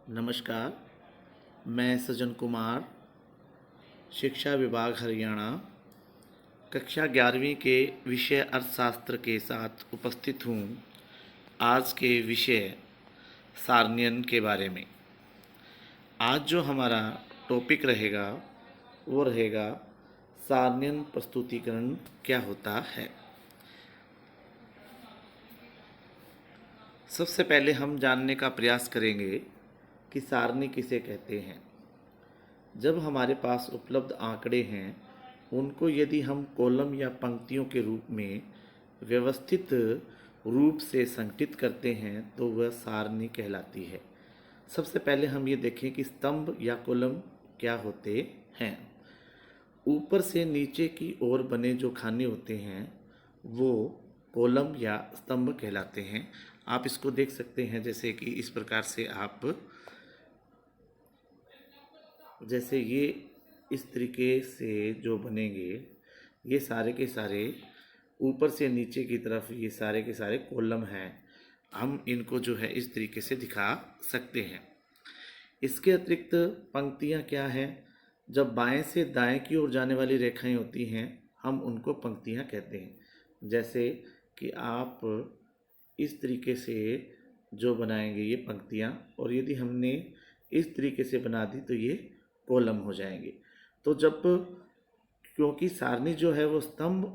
नमस्कार। मैं सज्जन कुमार, शिक्षा विभाग हरियाणा, कक्षा 11वीं के विषय अर्थशास्त्र के साथ उपस्थित हूँ आज के विषय सारण्यन के बारे में। आज जो हमारा टॉपिक रहेगा वो रहेगा सारण्यन प्रस्तुतीकरण क्या होता है। सबसे पहले हम जानने का प्रयास करेंगे कि सारणी किसे कहते हैं। जब हमारे पास उपलब्ध आंकड़े हैं उनको यदि हम कॉलम या पंक्तियों के रूप में व्यवस्थित रूप से संगठित करते हैं तो वह सारणी कहलाती है। सबसे पहले हम ये देखें कि स्तंभ या कॉलम क्या होते हैं। ऊपर से नीचे की ओर बने जो खाने होते हैं वो कॉलम या स्तंभ कहलाते हैं। आप इसको देख सकते हैं जैसे कि इस प्रकार से जैसे ये इस तरीके से जो बनेंगे ये सारे के सारे ऊपर से नीचे की तरफ ये सारे के सारे कॉलम हैं। हम इनको जो है इस तरीके से दिखा सकते हैं। इसके अतिरिक्त पंक्तियाँ क्या हैं? जब बाएं से दाएं की ओर जाने वाली रेखाएं होती हैं हम उनको पंक्तियाँ कहते हैं। जैसे कि आप इस तरीके से जो बनाएंगे ये पंक्तियाँ, और यदि हमने इस तरीके से बना दी तो ये कॉलम हो जाएंगे। तो जब क्योंकि सारणी जो है वो स्तंभ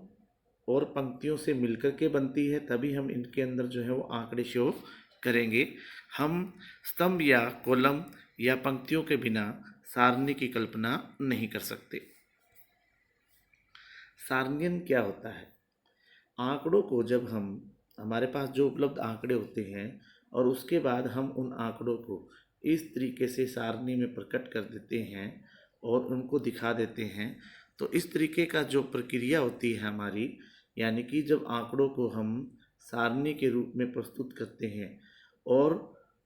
और पंक्तियों से मिलकर के बनती है तभी हम इनके अंदर जो है वो आंकड़े शो करेंगे। हम स्तंभ या कॉलम या पंक्तियों के बिना सारणी की कल्पना नहीं कर सकते। सारणियन क्या होता है? आंकड़ों को जब हमारे पास जो उपलब्ध आंकड़े होते हैं और उसके बाद हम उन आंकड़ों को इस तरीके से सारणी में प्रकट कर देते हैं और उनको दिखा देते हैं तो इस तरीके का जो प्रक्रिया होती है हमारी, यानी कि जब आंकड़ों को हम सारणी के रूप में प्रस्तुत करते हैं और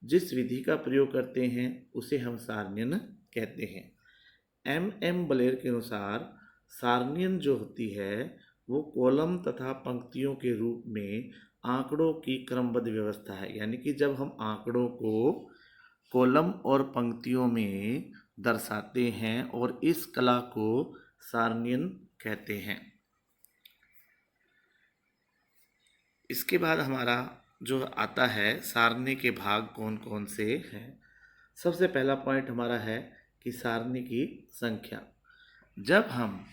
जिस विधि का प्रयोग करते हैं उसे हम सारणियन कहते हैं। एम बलेर के अनुसार सारणियन जो होती है वो कॉलम तथा पंक्तियों के रूप में आंकड़ों की क्रमबद्ध व्यवस्था है। यानी कि जब हम आंकड़ों को कॉलम और पंक्तियों में दर्शाते हैं और इस कला को सारणियन कहते हैं। इसके बाद हमारा जो आता है सारणी के भाग कौन कौन से हैं। सबसे पहला पॉइंट हमारा है कि सारणी की संख्या। जब हम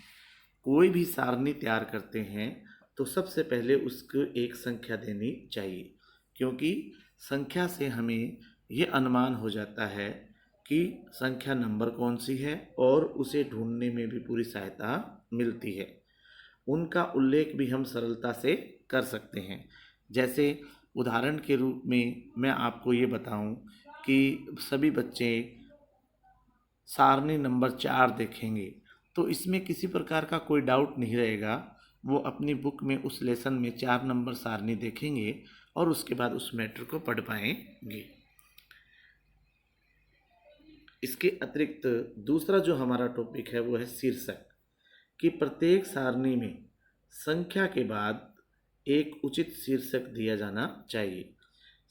कोई भी सारणी तैयार करते हैं तो सबसे पहले उसको एक संख्या देनी चाहिए, क्योंकि संख्या से हमें ये अनुमान हो जाता है कि संख्या नंबर कौन सी है और उसे ढूंढने में भी पूरी सहायता मिलती है। उनका उल्लेख भी हम सरलता से कर सकते हैं। जैसे उदाहरण के रूप में मैं आपको ये बताऊं कि सभी बच्चे सारणी नंबर 4 देखेंगे तो इसमें किसी प्रकार का कोई डाउट नहीं रहेगा। वो अपनी बुक में उस लेसन में 4 नंबर सारणी देखेंगे और उसके बाद उस मैटर को पढ़ पाएंगे। इसके अतिरिक्त दूसरा जो हमारा टॉपिक है वो है शीर्षक, कि प्रत्येक सारणी में संख्या के बाद एक उचित शीर्षक दिया जाना चाहिए।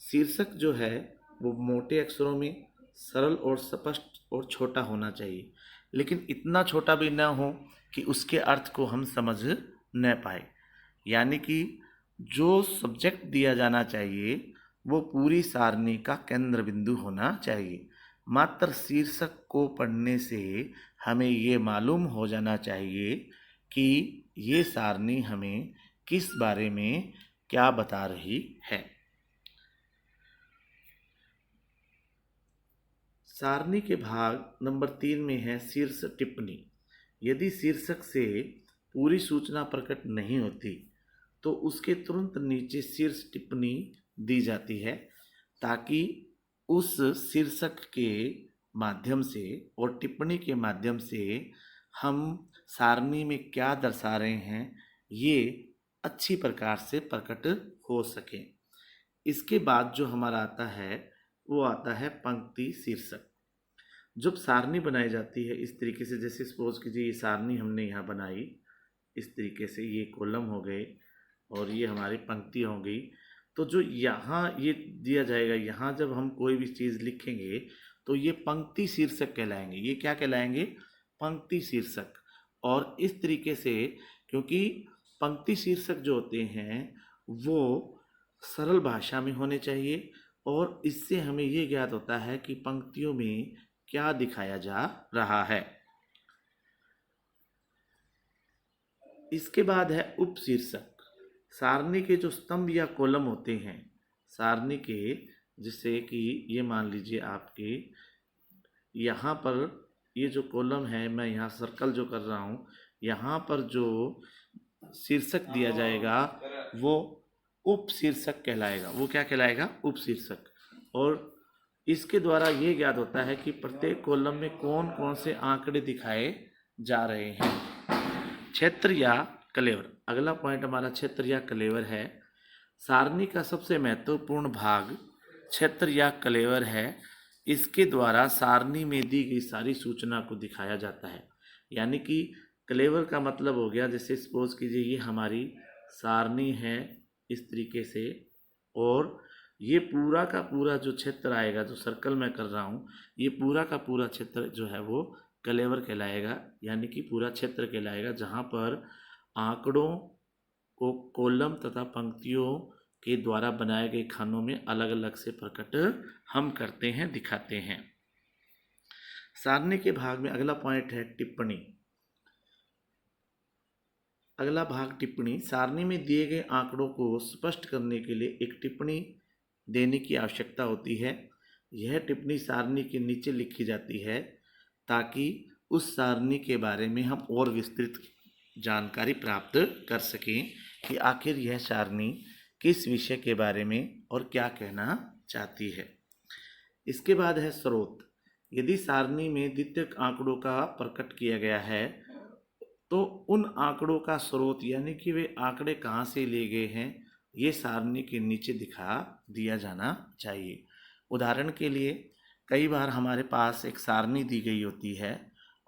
शीर्षक जो है वो मोटे अक्षरों में सरल और स्पष्ट और छोटा होना चाहिए, लेकिन इतना छोटा भी ना हो कि उसके अर्थ को हम समझ न पाए। यानी कि जो सब्जेक्ट दिया जाना चाहिए वो पूरी सारणी का केंद्र बिंदु होना चाहिए। मात्र शीर्षक को पढ़ने से हमें ये मालूम हो जाना चाहिए कि ये सारणी हमें किस बारे में क्या बता रही है। सारणी के भाग नंबर 3 में है शीर्ष टिप्पणी। यदि शीर्षक से पूरी सूचना प्रकट नहीं होती तो उसके तुरंत नीचे शीर्ष टिप्पणी दी जाती है, ताकि उस शीर्षक के माध्यम से और टिप्पणी के माध्यम से हम सारणी में क्या दर्शा रहे हैं ये अच्छी प्रकार से प्रकट हो सके। इसके बाद जो हमारा आता है वो आता है पंक्ति शीर्षक। जब सारणी बनाई जाती है इस तरीके से, जैसे सपोज कीजिए ये सारणी हमने यहाँ बनाई, इस तरीके से ये कॉलम हो गए और ये हमारी पंक्ति हो गई। तो जो यहाँ ये दिया जाएगा, यहाँ जब हम कोई भी चीज़ लिखेंगे तो ये पंक्ति शीर्षक कहलाएंगे। ये क्या कहलाएंगे? पंक्ति शीर्षक। और इस तरीके से, क्योंकि पंक्ति शीर्षक जो होते हैं वो सरल भाषा में होने चाहिए, और इससे हमें ये ज्ञात होता है कि पंक्तियों में क्या दिखाया जा रहा है। इसके बाद है उपशीर्षक। सारणी के जो स्तंभ या कॉलम होते हैं, सारणी के, जिससे कि ये मान लीजिए आपके यहाँ पर ये जो कॉलम है, मैं यहाँ सर्कल जो कर रहा हूँ, यहाँ पर जो शीर्षक दिया जाएगा वो उपशीर्षक कहलाएगा। वो क्या कहलाएगा? उपशीर्षक। और इसके द्वारा ये ज्ञात होता है कि प्रत्येक कॉलम में कौन कौन से आंकड़े दिखाए जा रहे हैं। क्षेत्र या कलेवर। अगला पॉइंट हमारा क्षेत्र या कलेवर है। सारणी का सबसे महत्वपूर्ण भाग क्षेत्र या कलेवर है। इसके द्वारा सारणी में दी गई सारी सूचना को दिखाया जाता है। यानी कि कलेवर का मतलब हो गया, जैसे सपोज कीजिए ये हमारी सारणी है इस तरीके से, और ये पूरा का पूरा जो क्षेत्र आएगा, जो सर्कल मैं कर रहा हूँ, ये पूरा का पूरा क्षेत्र जो है वो कलेवर कहलाएगा। यानी कि पूरा क्षेत्र कहलाएगा, जहाँ पर आंकड़ों को कॉलम तथा पंक्तियों के द्वारा बनाए गए खानों में अलग अलग से प्रकट हम करते हैं, दिखाते हैं। सारणी के भाग में अगला पॉइंट है टिप्पणी। अगला भाग टिप्पणी। सारणी में दिए गए आंकड़ों को स्पष्ट करने के लिए एक टिप्पणी देने की आवश्यकता होती है। यह टिप्पणी सारणी के नीचे लिखी जाती है ताकि उस सारणी के बारे में हम और विस्तृत जानकारी प्राप्त कर सकें कि आखिर यह सारणी किस विषय के बारे में और क्या कहना चाहती है। इसके बाद है स्रोत। यदि सारणी में द्वितीयक आंकड़ों का प्रकट किया गया है तो उन आंकड़ों का स्रोत, यानी कि वे आंकड़े कहाँ से लिए गए हैं, ये सारणी के नीचे दिखा दिया जाना चाहिए। उदाहरण के लिए, कई बार हमारे पास एक सारणी दी गई होती है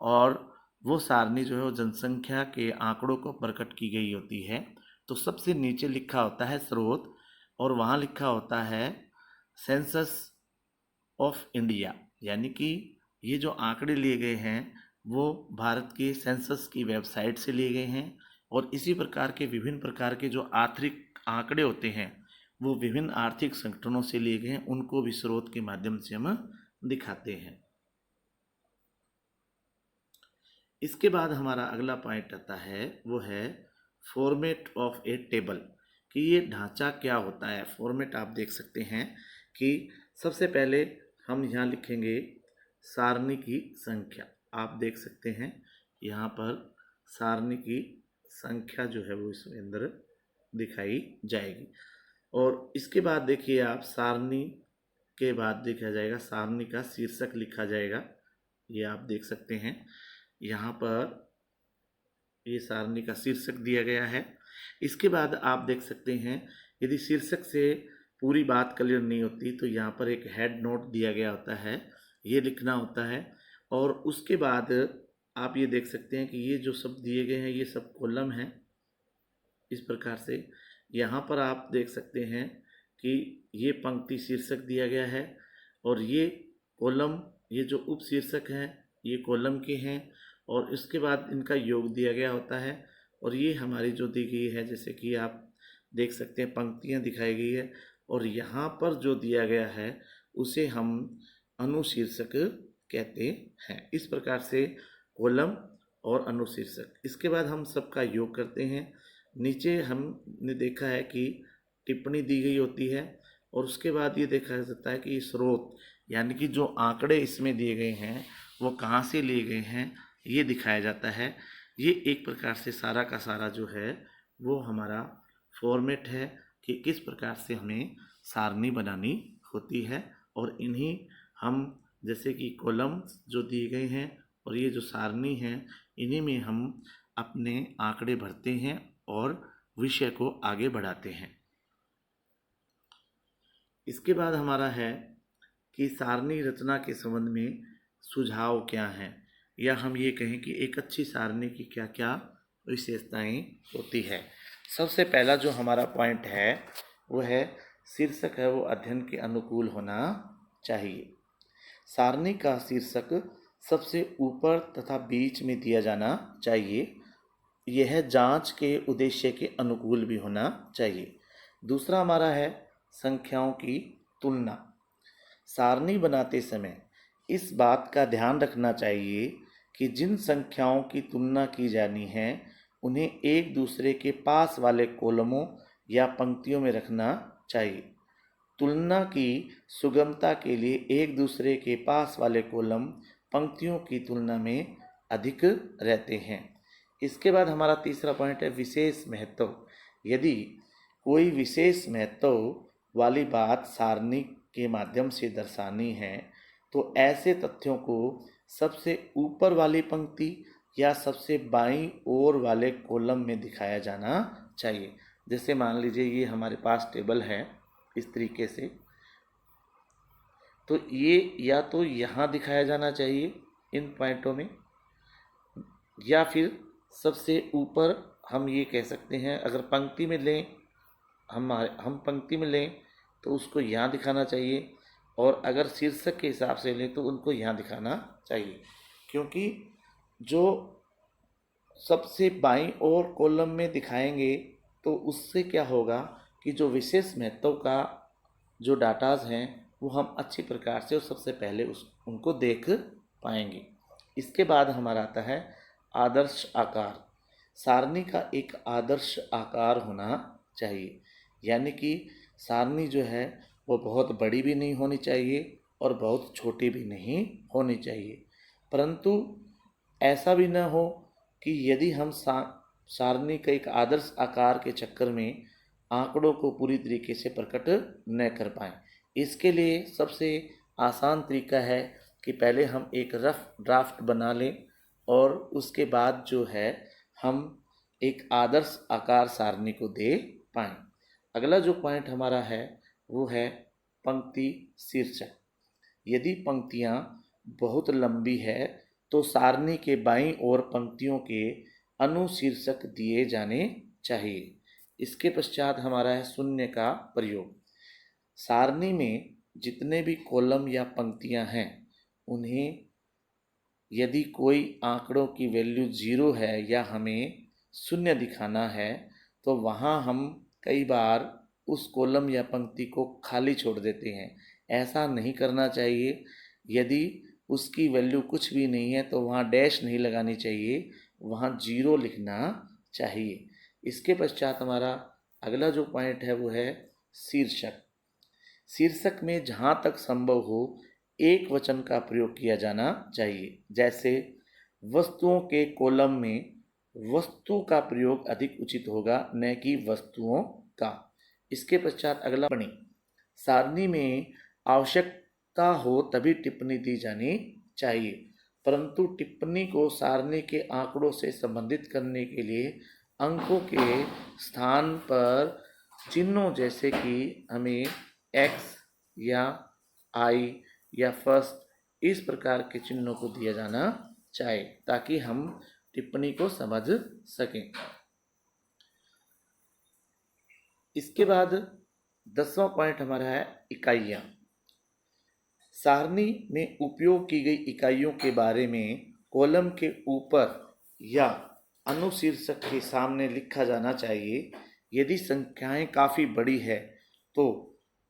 और वो सारणी जो है वो जनसंख्या के आंकड़ों को प्रकट की गई होती है। तो सबसे नीचे लिखा होता है स्रोत, और वहाँ लिखा होता है सेंसस ऑफ इंडिया। यानी कि ये जो आंकड़े लिए गए हैं वो भारत के सेंसस की वेबसाइट से लिए गए हैं, और इसी प्रकार के विभिन्न प्रकार के जो आर्थिक आंकड़े होते हैं वो विभिन्न आर्थिक संगठनों से लिए गए हैं। उनको भी स्रोत के माध्यम से हम दिखाते हैं। इसके बाद हमारा अगला पॉइंट आता है, वो है फॉर्मेट ऑफ ए टेबल, कि ये ढांचा क्या होता है। फॉर्मेट आप देख सकते हैं कि सबसे पहले हम यहाँ लिखेंगे सारणी की संख्या। आप देख सकते हैं यहाँ पर सारणी की संख्या जो है वो इसके अंदर दिखाई जाएगी। और इसके बाद देखिए आप, सारणी के बाद देखा जाएगा सारणी का शीर्षक लिखा जाएगा। ये आप देख सकते हैं यहाँ पर ये सारणी का शीर्षक दिया गया है। इसके बाद आप देख सकते हैं यदि शीर्षक से पूरी बात क्लियर नहीं होती तो यहाँ पर एक हेड नोट दिया गया होता है, ये लिखना होता है। और उसके बाद आप ये देख सकते हैं कि ये जो सब दिए गए हैं ये सब कॉलम हैं। इस प्रकार से यहाँ पर आप देख सकते हैं कि ये पंक्ति शीर्षक दिया गया है, और ये कॉलम, ये जो उप शीर्षक हैं ये कॉलम के हैं, और इसके बाद इनका योग दिया गया होता है। और ये हमारी जो दी गई है, जैसे कि आप देख सकते हैं पंक्तियाँ दिखाई गई है, और यहाँ पर जो दिया गया है उसे हम अनुशीर्षक कहते हैं। इस प्रकार से कॉलम और अनुशीर्षक। इसके बाद हम सबका योग करते हैं। नीचे हमने देखा है कि टिप्पणी दी गई होती है, और उसके बाद ये देखा जाता है कि स्रोत, यानी कि जो आंकड़े इसमें दिए गए हैं वो कहाँ से लिए गए हैं ये दिखाया जाता है। ये एक प्रकार से सारा का सारा जो है वो हमारा फॉर्मेट है कि किस प्रकार से हमें सारणी बनानी होती है। और इन्हीं हम, जैसे कि कॉलम जो दिए गए हैं और ये जो सारणी है, इन्हीं में हम अपने आंकड़े भरते हैं और विषय को आगे बढ़ाते हैं। इसके बाद हमारा है कि सारणी रचना के संबंध में सुझाव क्या हैं, या हम ये कहें कि एक अच्छी सारणी की क्या क्या विशेषताएं होती है। सबसे पहला जो हमारा पॉइंट है वो है शीर्षक है वो अध्ययन के अनुकूल होना चाहिए। सारणी का शीर्षक सबसे ऊपर तथा बीच में दिया जाना चाहिए। यह जांच के उद्देश्य के अनुकूल भी होना चाहिए। दूसरा हमारा है संख्याओं की तुलना। सारणी बनाते समय इस बात का ध्यान रखना चाहिए कि जिन संख्याओं की तुलना की जानी है उन्हें एक दूसरे के पास वाले कॉलमों या पंक्तियों में रखना चाहिए। तुलना की सुगमता के लिए एक दूसरे के पास वाले कॉलम पंक्तियों की तुलना में अधिक रहते हैं। इसके बाद हमारा तीसरा पॉइंट है विशेष महत्व। यदि कोई विशेष महत्व वाली बात सारणी के माध्यम से दर्शानी है तो ऐसे तथ्यों को सबसे ऊपर वाली पंक्ति या सबसे बाईं ओर वाले कॉलम में दिखाया जाना चाहिए। जैसे मान लीजिए ये हमारे पास टेबल है इस तरीके से, तो ये या तो यहाँ दिखाया जाना चाहिए इन पॉइंटों में, या फिर सबसे ऊपर हम ये कह सकते हैं। अगर पंक्ति में लें, हम पंक्ति में लें तो उसको यहाँ दिखाना चाहिए, और अगर शीर्षक के हिसाब से लें तो उनको यहाँ दिखाना चाहिए, क्योंकि जो सबसे बाईं ओर कॉलम में दिखाएंगे तो उससे क्या होगा कि जो विशेष महत्व का जो डाटाज हैं वो हम अच्छी प्रकार से और सबसे पहले उनको देख पाएंगे। इसके बाद हमारा आता है आदर्श आकार। सारणी का एक आदर्श आकार होना चाहिए, यानी कि सारणी जो है वो बहुत बड़ी भी नहीं होनी चाहिए और बहुत छोटी भी नहीं होनी चाहिए, परंतु ऐसा भी न हो कि यदि हम सारणी का एक आदर्श आकार के चक्कर में आंकड़ों को पूरी तरीके से प्रकट न कर पाएँ। इसके लिए सबसे आसान तरीका है कि पहले हम एक रफ ड्राफ्ट बना लें और उसके बाद जो है हम एक आदर्श आकार सारणी को दे पाएँ। अगला जो पॉइंट हमारा है वो है पंक्ति शीर्षक। यदि पंक्तियाँ बहुत लंबी है तो सारणी के बाईं ओर पंक्तियों के अनुशीर्षक दिए जाने चाहिए। इसके पश्चात हमारा है शून्य का प्रयोग। सारणी में जितने भी कॉलम या पंक्तियां हैं उन्हें यदि कोई आंकड़ों की वैल्यू 0 है या हमें शून्य दिखाना है तो वहाँ हम कई बार उस कॉलम या पंक्ति को खाली छोड़ देते हैं। ऐसा नहीं करना चाहिए। यदि उसकी वैल्यू कुछ भी नहीं है तो वहाँ डैश नहीं लगानी चाहिए, वहाँ 0 लिखना चाहिए। इसके पश्चात हमारा अगला जो पॉइंट है वो है शीर्षक। शीर्षक में जहाँ तक संभव हो एक वचन का प्रयोग किया जाना चाहिए। जैसे वस्तुओं के कॉलम में वस्तु का प्रयोग अधिक उचित होगा, न कि वस्तुओं का। इसके पश्चात अगला टिप्पणी। सारणी में आवश्यकता हो तभी टिप्पणी दी जानी चाहिए, परंतु टिप्पणी को सारणी के आंकड़ों से संबंधित करने के लिए अंकों के स्थान पर चिन्हों जैसे कि हमें एक्स या आई या फर्स्ट इस प्रकार के चिन्हों को दिया जाना चाहिए ताकि हम टिप्पणी को समझ सकें। इसके बाद 10वां पॉइंट हमारा है इकाइयाँ। सारणी में उपयोग की गई इकाइयों के बारे में कॉलम के ऊपर या अनुशीर्षक के सामने लिखा जाना चाहिए। यदि संख्याएं काफ़ी बड़ी है तो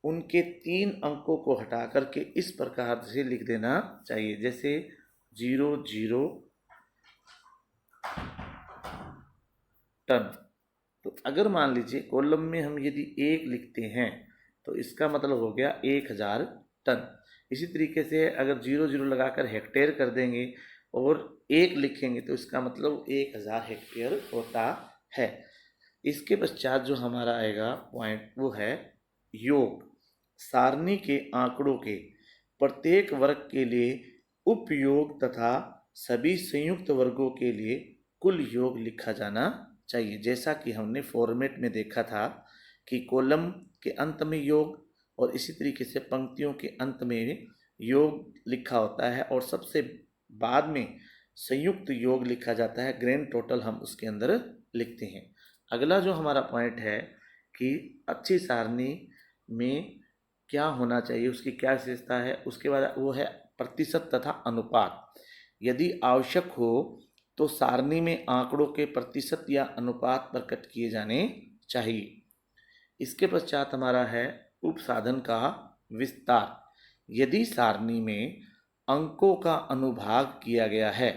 उनके 3 अंकों को हटा करके इस प्रकार से लिख देना चाहिए, जैसे 00 टन। तो अगर मान लीजिए कॉलम में हम यदि 1 लिखते हैं तो इसका मतलब हो गया 1000 टन। इसी तरीके से अगर 00 लगाकर हेक्टेयर कर देंगे और 1 लिखेंगे तो इसका मतलब 1000 हेक्टेयर होता है। इसके पश्चात जो हमारा आएगा पॉइंट वो है योग। सारणी के आंकड़ों के प्रत्येक वर्ग के लिए उपयोग तथा सभी संयुक्त वर्गों के लिए कुल योग लिखा जाना चाहिए। जैसा कि हमने फॉर्मेट में देखा था कि कॉलम के अंत में योग और इसी तरीके से पंक्तियों के अंत में योग लिखा होता है और सबसे बाद में संयुक्त योग लिखा जाता है। ग्रैंड टोटल हम उसके अंदर लिखते हैं। अगला जो हमारा पॉइंट है कि अच्छी सारणी में क्या होना चाहिए, उसकी क्या विशेषता है। उसके बाद वो है प्रतिशत तथा अनुपात। यदि आवश्यक हो तो सारणी में आंकड़ों के प्रतिशत या अनुपात प्रकट किए जाने चाहिए। इसके पश्चात हमारा है उपसाधन का विस्तार। यदि सारणी में अंकों का अनुभाग किया गया है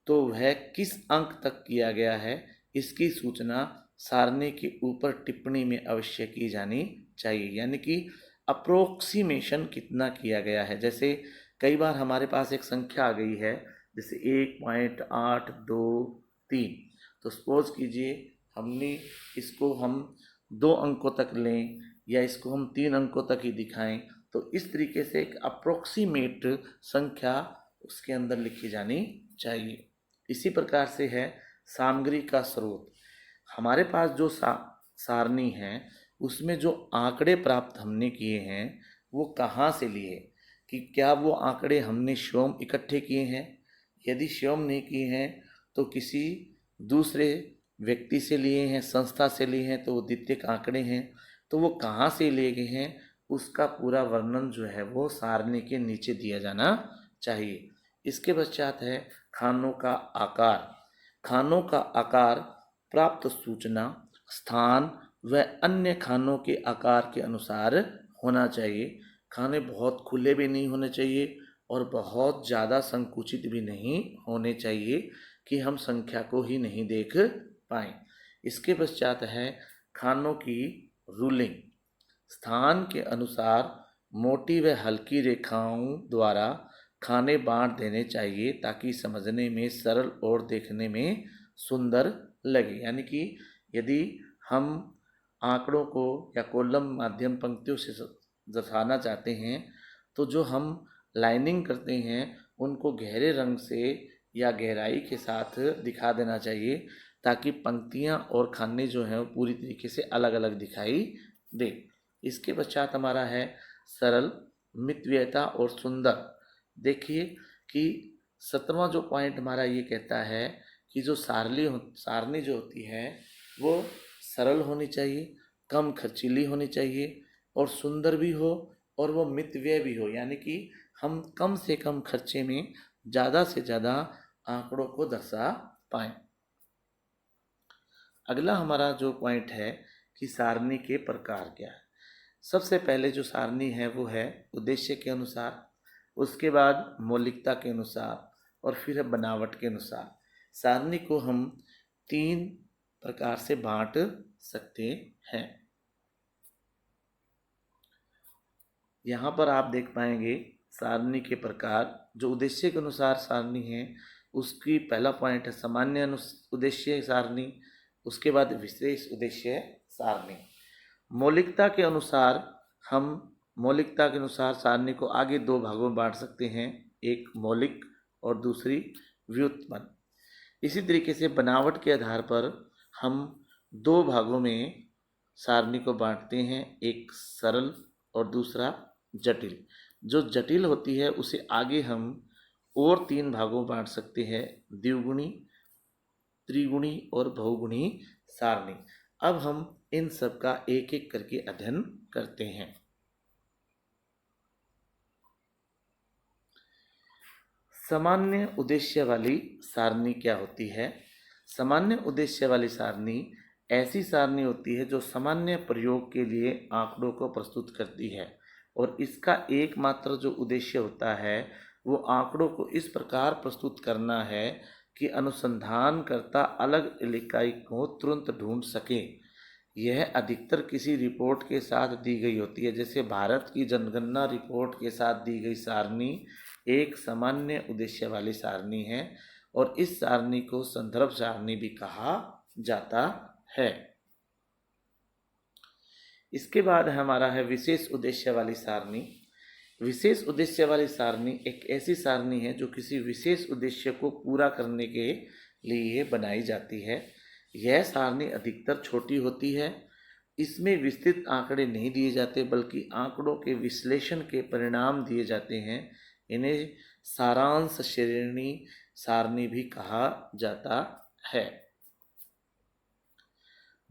तो वह किस अंक तक किया गया है, इसकी सूचना सारणी के ऊपर टिप्पणी में अवश्य की जानी चाहिए। यानी कि अप्रोक्सीमेशन कितना किया गया है। जैसे कई बार हमारे पास एक संख्या आ गई है, जैसे 1.823, तो सपोज कीजिए हमने इसको हम 2 अंकों तक लें या इसको हम 3 अंकों तक ही दिखाएं, तो इस तरीके से एक अप्रोक्सीमेट संख्या उसके अंदर लिखी जानी चाहिए। इसी प्रकार से है सामग्री का स्रोत। हमारे पास जो सारणी है उसमें जो आंकड़े प्राप्त हमने किए हैं वो कहाँ से लिए, कि क्या वो आंकड़े हमने स्वयं इकट्ठे किए हैं। यदि स्वयं नहीं किए हैं तो किसी दूसरे व्यक्ति से लिए हैं, संस्था से लिए हैं, तो वो द्वितीयक आंकड़े हैं। तो वो कहाँ से लिए गए हैं उसका पूरा वर्णन जो है वो सारणी के नीचे दिया जाना चाहिए। इसके पश्चात है खानों का आकार। खानों का आकार प्राप्त सूचना स्थान व अन्य खानों के आकार के अनुसार होना चाहिए। खाने बहुत खुले भी नहीं होने चाहिए और बहुत ज़्यादा संकुचित भी नहीं होने चाहिए कि हम संख्या को ही नहीं देख पाएँ। इसके पश्चात है खानों की रूलिंग। स्थान के अनुसार मोटी व हल्की रेखाओं द्वारा खाने बांट देने चाहिए ताकि समझने में सरल और देखने में सुंदर लगे। यानी कि यदि हम आंकड़ों को या कॉलम माध्यम पंक्तियों से दर्शाना चाहते हैं तो जो हम लाइनिंग करते हैं उनको गहरे रंग से या गहराई के साथ दिखा देना चाहिए ताकि पंक्तियां और खाने जो हैं वो पूरी तरीके से अलग अलग दिखाई दे। इसके पश्चात हमारा है सरल, मितव्ययता और सुंदर। देखिए कि 17वां जो पॉइंट हमारा ये कहता है कि जो सारणी जो होती है वो सरल होनी चाहिए, कम खर्चीली होनी चाहिए और सुंदर भी हो और वो मितव्यय भी हो। यानी कि हम कम से कम खर्चे में ज़्यादा से ज़्यादा आंकड़ों को दर्शा पाएँ। अगला हमारा जो पॉइंट है कि सारणी के प्रकार क्या है। सबसे पहले जो सारणी है वो है उद्देश्य के अनुसार, उसके बाद मौलिकता के अनुसार और फिर है बनावट के अनुसार। सारणी को हम 3 प्रकार से बांट सकते हैं। यहाँ पर आप देख पाएंगे सारणी के प्रकार। जो उद्देश्य के अनुसार सारणी है उसकी पहला पॉइंट है सामान्य उद्देश्य सारणी, उसके बाद विशेष उद्देश्य सारणी। मौलिकता के अनुसार हम मौलिकता के अनुसार सारणी को आगे 2 भागों में बांट सकते हैं, एक मौलिक और दूसरी व्युत्पन्न। इसी तरीके से बनावट के आधार पर हम 2 भागों में सारणी को बांटते हैं, एक सरल और दूसरा जटिल। जो जटिल होती है उसे आगे हम और 3 भागों में बांट सकते हैं, द्विगुणी, त्रिगुणी और बहुगुणी सारणी। अब हम इन सब का एक एक करके अध्ययन करते हैं। सामान्य उद्देश्य वाली सारणी क्या होती है? सामान्य उद्देश्य वाली सारणी ऐसी सारणी होती है जो सामान्य प्रयोग के लिए आंकड़ों को प्रस्तुत करती है और इसका एकमात्र जो उद्देश्य होता है वो आंकड़ों को इस प्रकार प्रस्तुत करना है कि अनुसंधानकर्ता अलग इकाई को तुरंत ढूंढ सके। यह अधिकतर किसी रिपोर्ट के साथ दी गई होती है। जैसे भारत की जनगणना रिपोर्ट के साथ दी गई सारणी एक सामान्य उद्देश्य वाली सारणी है और इस सारणी को संदर्भ सारणी भी कहा जाता है। इसके बाद हमारा है विशेष उद्देश्य वाली सारणी। विशेष उद्देश्य वाली सारणी एक ऐसी सारणी है जो किसी विशेष उद्देश्य को पूरा करने के लिए बनाई जाती है। यह सारणी अधिकतर छोटी होती है। इसमें विस्तृत आंकड़े नहीं दिए जाते बल्कि आंकड़ों के विश्लेषण के परिणाम दिए जाते हैं। इन्हें सारांश श्रेणी सारणी भी कहा जाता है।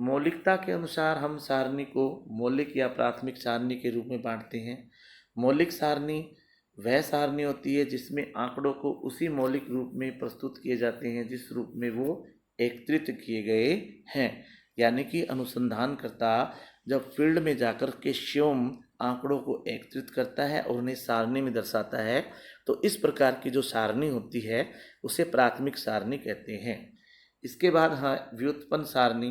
मौलिकता के अनुसार हम सारणी को मौलिक या प्राथमिक सारणी के रूप में बांटते हैं। मौलिक सारणी वह सारणी होती है जिसमें आंकड़ों को उसी मौलिक रूप में प्रस्तुत किए जाते हैं जिस रूप में वो एकत्रित किए गए हैं। यानी कि अनुसंधानकर्ता जब फील्ड में जाकर के स्वयं आंकड़ों को एकत्रित करता है और उन्हें सारणी में दर्शाता है, तो इस प्रकार की जो सारणी होती है उसे प्राथमिक सारणी कहते हैं। इसके बाद हाँ, व्युत्पन्न सारणी।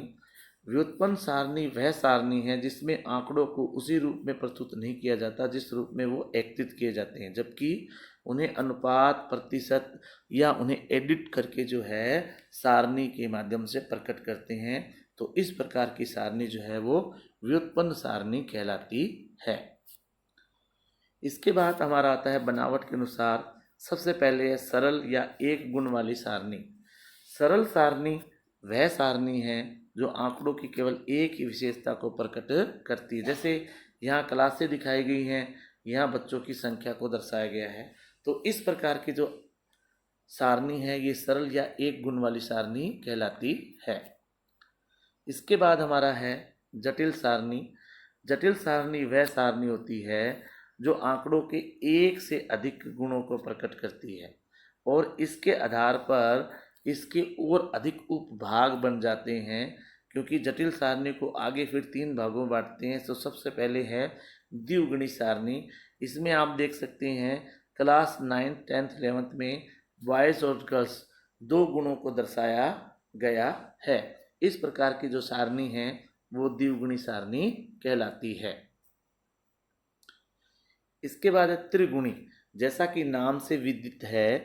व्युत्पन्न सारणी वह सारणी है जिसमें आंकड़ों को उसी रूप में प्रस्तुत नहीं किया जाता जिस रूप में वो एकत्रित किए जाते हैं, जबकि उन्हें अनुपात, प्रतिशत या उन्हें एडिट करके जो है सारणी के माध्यम से प्रकट करते हैं। तो इस प्रकार की सारणी जो है वो व्युत्पन्न सारणी कहलाती है। इसके बाद हमारा आता है बनावट के अनुसार। सबसे पहले है सरल या एक गुण वाली सारणी। सरल सारणी वह सारणी है जो आंकड़ों की केवल एक ही विशेषता को प्रकट करती है। जैसे यहाँ क्लासें दिखाई गई हैं, यहाँ बच्चों की संख्या को दर्शाया गया है। तो इस प्रकार की जो सारणी है ये सरल या एक गुण वाली सारणी कहलाती है। इसके बाद हमारा है जटिल सारणी। जटिल सारणी वह सारणी होती है जो आंकड़ों के एक से अधिक गुणों को प्रकट करती है और इसके आधार पर इसके और अधिक उपभाग बन जाते हैं। क्योंकि जटिल सारणी को आगे फिर 3 भागों में बांटते हैं। तो सबसे पहले है द्विगुणी सारणी। इसमें आप देख सकते हैं क्लास 9, 10th, 11th में बॉयज़ और गर्ल्स 2 गुणों को दर्शाया गया है। इस प्रकार की जो सारणी है वो द्विगुणी सारणी कहलाती है। इसके बाद है त्रिगुणी। जैसा कि नाम से विदित है,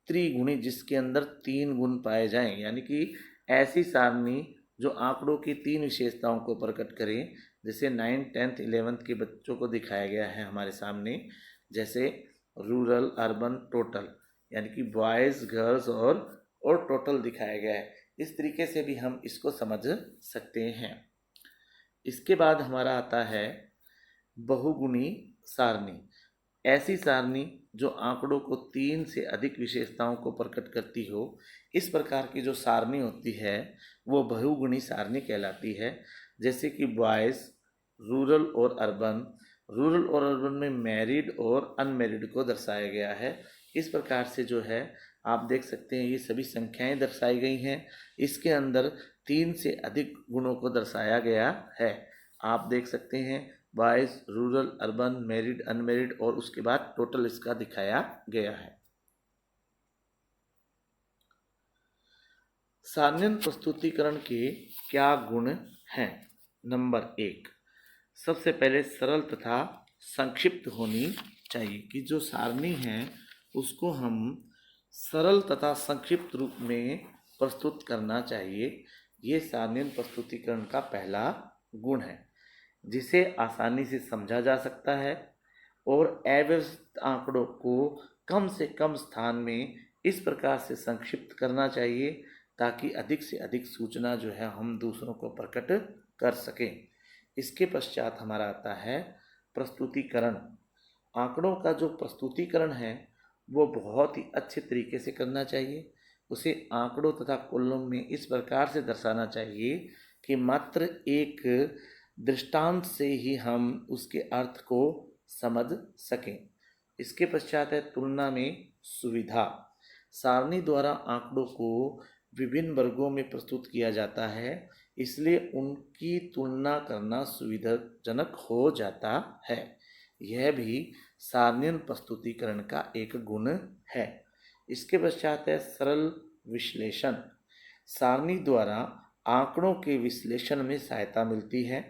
त्रिगुणी जिसके अंदर 3 गुण पाए जाएं, यानी कि ऐसी सारणी जो आंकड़ों की 3 विशेषताओं को प्रकट करें। जैसे 9, 10th, 11th के बच्चों को दिखाया गया है हमारे सामने, जैसे रूरल, अर्बन, टोटल, यानी कि बॉयज़, गर्ल्स और टोटल दिखाया गया है। इस तरीके से भी हम इसको समझ सकते हैं। इसके बाद हमारा आता है बहुगुणी सारणी। ऐसी सारणी जो आंकड़ों को 3 से अधिक विशेषताओं को प्रकट करती हो। इस प्रकार की जो सारणी होती है वो बहुगुणी सारणी कहलाती है। जैसे कि बॉयज़, रूरल और अर्बन। रूरल और अर्बन में मैरिड और अनमैरिड को दर्शाया गया है। इस प्रकार से जो है आप देख सकते हैं ये सभी संख्याएं दर्शाई गई हैं। इसके अंदर 3 से अधिक गुणों को दर्शाया गया है। आप देख सकते हैं boys, rural, urban, married, unmarried और उसके बाद टोटल इसका दिखाया गया है। सारणी प्रस्तुतिकरण के क्या गुण हैं? नंबर 1, सबसे पहले सरल तथा संक्षिप्त होनी चाहिए। कि जो सारणी है उसको हम सरल तथा संक्षिप्त रूप में प्रस्तुत करना चाहिए। ये सारणी प्रस्तुतिकरण का पहला गुण है, जिसे आसानी से समझा जा सकता है और अव्यवस्थित आंकड़ों को कम से कम स्थान में इस प्रकार से संक्षिप्त करना चाहिए ताकि अधिक से अधिक सूचना जो है हम दूसरों को प्रकट कर सकें। इसके पश्चात हमारा आता है प्रस्तुतिकरण। आंकड़ों का जो प्रस्तुतिकरण है वो बहुत ही अच्छे तरीके से करना चाहिए। उसे आंकड़ों तथा कॉलम में इस प्रकार से दर्शाना चाहिए कि मात्र एक दृष्टांत से ही हम उसके अर्थ को समझ सकें। इसके पश्चात है तुलना में सुविधा। सारणी द्वारा आंकड़ों को विभिन्न वर्गों में प्रस्तुत किया जाता है, इसलिए उनकी तुलना करना सुविधाजनक हो जाता है। यह भी सारणी प्रस्तुतिकरण का एक गुण है। इसके पश्चात है सरल विश्लेषण। सारणी द्वारा आंकड़ों के विश्लेषण में सहायता मिलती है।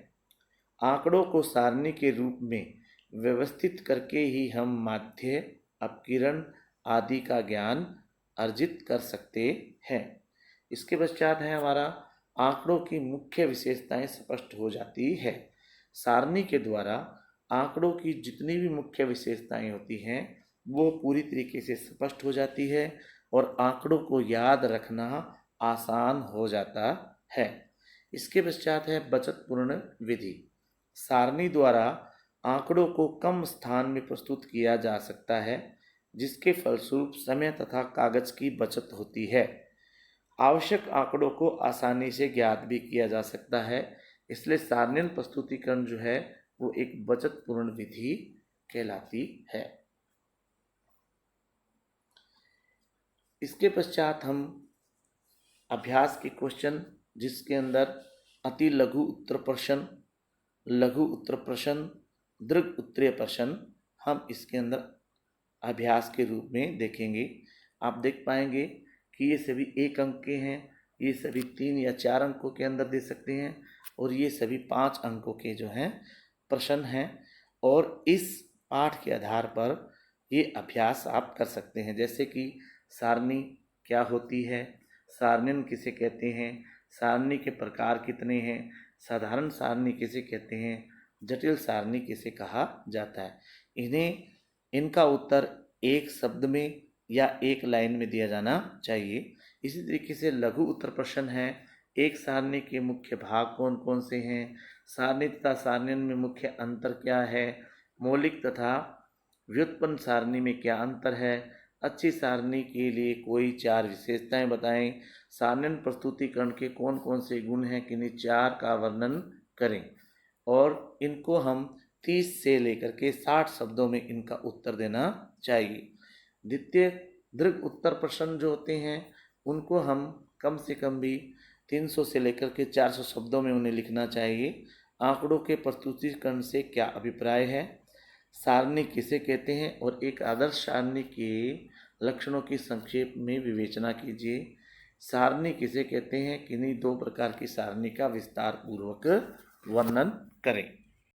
आंकड़ों को सारणी के रूप में व्यवस्थित करके ही हम माध्य, अपकिरण आदि का ज्ञान अर्जित कर सकते हैं। इसके पश्चात है हमारा आंकड़ों की मुख्य विशेषताएं स्पष्ट हो जाती है। सारणी के द्वारा आंकड़ों की जितनी भी मुख्य विशेषताएं होती हैं वो पूरी तरीके से स्पष्ट हो जाती है और आंकड़ों को याद रखना आसान हो जाता है। इसके पश्चात है बचतपूर्ण विधि। सारणी द्वारा आंकड़ों को कम स्थान में प्रस्तुत किया जा सकता है, जिसके फलस्वरूप समय तथा कागज की बचत होती है। आवश्यक आंकड़ों को आसानी से ज्ञात भी किया जा सकता है। इसलिए सारणिक प्रस्तुतीकरण जो है वो एक बचतपूर्ण विधि कहलाती है। इसके पश्चात हम अभ्यास के क्वेश्चन, जिसके अंदर अति लघु उत्तर प्रश्न, लघु उत्तर प्रश्न, दीर्घ उत्तरीय प्रश्न हम इसके अंदर अभ्यास के रूप में देखेंगे। आप देख पाएंगे कि ये सभी 1 अंक के हैं, ये सभी 3 या 4 अंकों के अंदर दे सकते हैं, और ये सभी 5 अंकों के जो हैं प्रश्न हैं। और इस पाठ के आधार पर ये अभ्यास आप कर सकते हैं, जैसे कि सारणी क्या होती है, सारणिक किसे कहते हैं, सारणी के प्रकार कितने हैं, साधारण सारणी किसे कहते हैं, जटिल सारणी किसे कहा जाता है। इनका उत्तर एक शब्द में या एक लाइन में दिया जाना चाहिए। इसी तरीके से लघु उत्तर प्रश्न है, एक सारणी के मुख्य भाग कौन कौन से हैं, सारणी तथा सारणी में मुख्य अंतर क्या है, मौलिक तथा व्युत्पन्न सारणी में क्या अंतर है, अच्छी सारणी के लिए कोई 4 विशेषताएं बताएं, सारणी प्रस्तुतीकरण के कौन कौन से गुण हैं, किन्हीं 4 का वर्णन करें। और इनको हम 30 से लेकर के 60 शब्दों में इनका उत्तर देना चाहिए। द्वितीय दीर्घ उत्तर प्रश्न जो होते हैं उनको हम कम से कम भी 300 से लेकर के 400 शब्दों में उन्हें लिखना चाहिए। आंकड़ों के प्रस्तुतीकरण से क्या अभिप्राय है, सारणी किसे कहते हैं, और एक आदर्श सारणी के लक्षणों की संक्षेप में विवेचना कीजिए। सारणी किसे कहते हैं, किन्हीं 2 प्रकार की सारणी का विस्तार पूर्वक वर्णन करें।